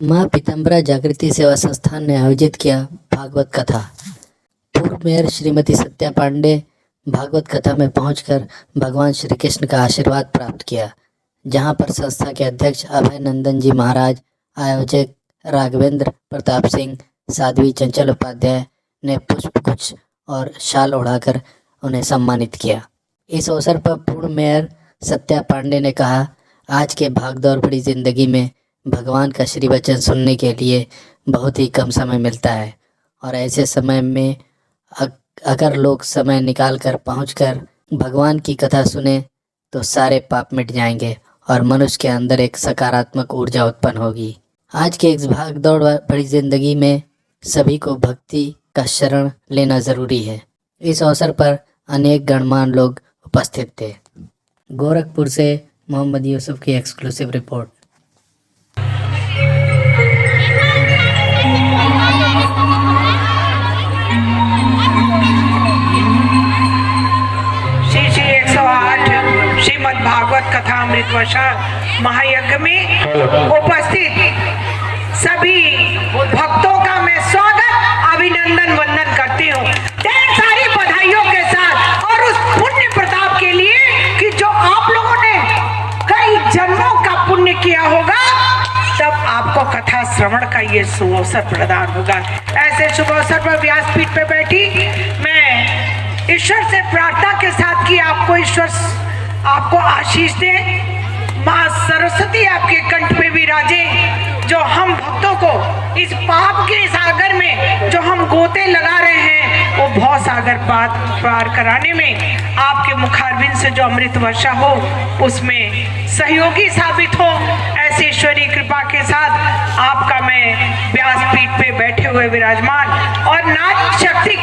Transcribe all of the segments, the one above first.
माँ पीताम्बरा जागृति सेवा संस्थान ने आयोजित किया भागवत कथा। पूर्व मेयर श्रीमती सत्या पांडे भागवत कथा में पहुंचकर भगवान श्री कृष्ण का आशीर्वाद प्राप्त किया, जहां पर संस्था के अध्यक्ष अभय नंदन जी महाराज, आयोजक राघवेंद्र प्रताप सिंह, साध्वी चंचल उपाध्याय ने पुष्पगुच्छ और शाल ओढ़ाकर उन्हें सम्मानित किया। इस अवसर पर पूर्व मेयर सत्या पांडे ने कहा, आज के भागदौड़ भरी जिंदगी में भगवान का श्री वचन सुनने के लिए बहुत ही कम समय मिलता है और ऐसे समय में अगर लोग समय निकाल कर पहुँच भगवान की कथा सुने तो सारे पाप मिट जाएंगे और मनुष्य के अंदर एक सकारात्मक ऊर्जा उत्पन्न होगी। आज के इस भागदौड़ भरी जिंदगी में सभी को भक्ति का शरण लेना ज़रूरी है। इस अवसर पर अनेक गणमान्य लोग उपस्थित थे। गोरखपुर से मोहम्मद यूसुफ की एक्सक्लूसिव रिपोर्ट। श्रीमद् भागवत कथा अमृतवर्षा महायज्ञ में उपस्थित सभी भक्तों का मैं स्वागत अभिनंदन वंदन करती हूँ, ढेर सारी बधाइयों के साथ, और उस पुण्य प्रताप के लिए कि जो आप लोगों ने कई जन्मों का पुण्य किया होगा, तब आपको कथा श्रवण का ये शुभ अवसर प्रदान होगा। ऐसे शुभ अवसर पर व्यासपीठ पे बैठी मैं ईश्वर से प्रार्थना के साथ कि आपको ईश्वर आपको आशीष दे, माँ सरस्वती आपके कंठ पे विराजे, जो हम भक्तों को इस पाप के सागर में जो हम गोते लगा रहे हैं वो भव सागर पार कराने में आपके मुखारबिंद से जो अमृत वर्षा हो उसमें सहयोगी साबित हो। ऐसी ईश्वरीय कृपा के साथ आपका मैं व्यासपीठ पे बैठे हुए विराजमान और नारी शक्ति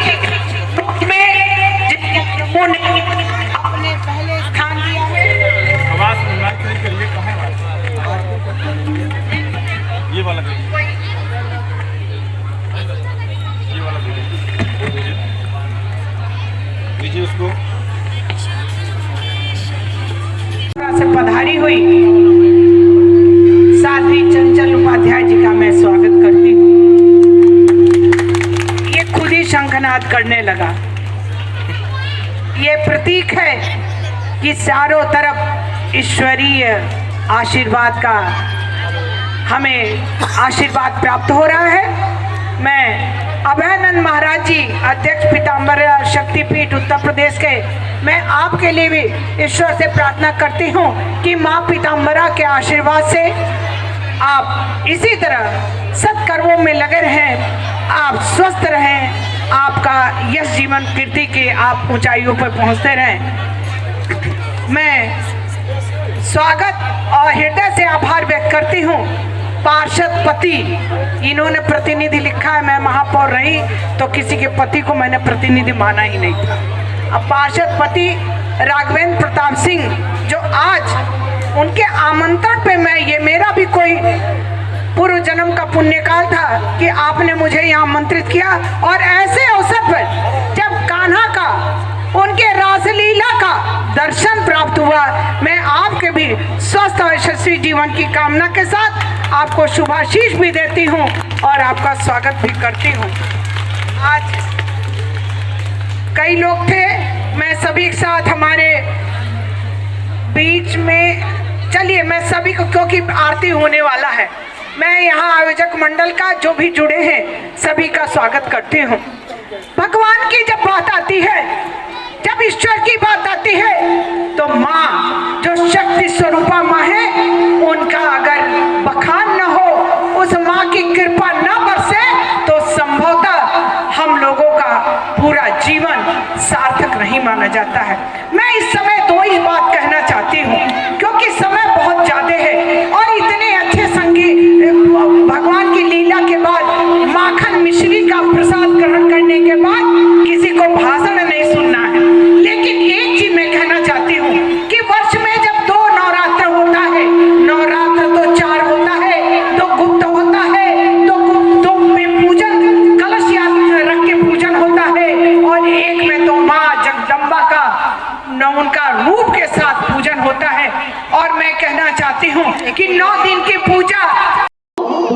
में अपने पहले स्थान दिया है। ये वाला लीजिए उसको। से पधारी हुई साध्वी चंचल उपाध्याय जी का मैं स्वागत करती हूँ। ये खुद ही शंखनाद करने लगा। ये प्रतीक है कि चारों तरफ ईश्वरीय आशीर्वाद का हमें आशीर्वाद प्राप्त हो रहा है। मैं अभयानंद महाराज जी, अध्यक्ष पीताम्बरा शक्तिपीठ उत्तर प्रदेश के, मैं आपके लिए भी ईश्वर से प्रार्थना करती हूँ कि माँ पीताम्बरा के आशीर्वाद से आप इसी तरह सत्कर्मों में लगे रहें, आप स्वस्थ रहें, आपका यश जीवन कीर्ति के आप ऊंचाइयों पर पहुँचते रहें। मैं स्वागत और हृदय से आभार व्यक्त करती हूँ पार्षद पति, इन्होंने प्रतिनिधि लिखा है, मैं महापौर रही तो किसी के पति को मैंने प्रतिनिधि माना ही नहीं था। अब पार्षद पति राघवेंद्र प्रताप सिंह, जो आज उनके आमंत्रण पे मैं, ये मेरा भी कोई पूर्व जन्म का पुण्यकाल था कि आपने मुझे यहाँ आमंत्रित किया, और ऐसे अवसर पर जब कान्हा का, उनके रासलीला का दर्शन प्राप्त हुआ, मैं आपके भी स्वस्थ और यशस्वी जीवन की कामना के साथ आपको शुभाशीष भी देती हूँ और आपका स्वागत भी करती हूँ। आज कई लोग थे, मैं सभी के साथ हमारे बीच में, चलिए मैं सभी को, क्योंकि आरती होने वाला है, मैं यहाँ आयोजक मंडल का जो भी जुड़े हैं सभी का स्वागत करती हूँ। भगवान की जब बात आती है, जब ईश्वर की बात आती है, तो माँ जो शक्ति स्वरूपा माँ है, उनका अगर बखान न हो, उस माँ की कृपा न बरसे, तो संभवतः हम लोगों का पूरा जीवन सार्थक नहीं माना जाता है। मैं इस समय दो ही बात कहना चाहती हूँ, क्योंकि समय बहुत ज्यादा है और इतने अच्छे संगीत भगवान की लीला के बाद, माखन मिश्री का प्रसाद ग्रहण करने के बाद किसी को भाषण नहीं सुनना है। लेकिन एक चीज मैं कहना चाहती हूँ कि वर्ष में जब 2 नवरात्र होता है, नवरात्र तो 4 होता है, तो गुप्त होता है, तो गुप्त में पूजन, कलश रख के पूजन होता है, और एक में तो माँ जगदम्बा का उनका रूप के साथ पूजन होता है। और मैं कहना चाहती हूँ कि 9 दिन की पूजा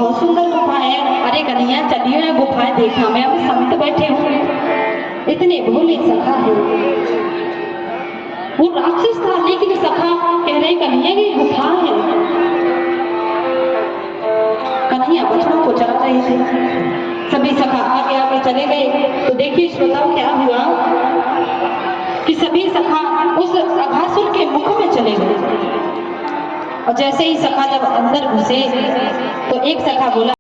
बहुत सुंदर गुफा है। अरे कन्हैया चलिए ना गुफाएं देखा, मैं अभी संत बैठे हूँ, इतने भोले सखा है। वो राक्षस था लेकिन सखा कह रहे कन्हैया की गुफा है। कन्हैया बचपन को चला रहे थे, सभी सखा आगे आगे चले गए। तो देखिए श्रोताओं क्या हुआ कि सभी सखा उस अघासुर के मुख में चले गए। और जैसे ही सखा जब अंदर घुसे तो एक सखा बोला,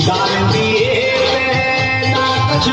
दान दिए ना कुछ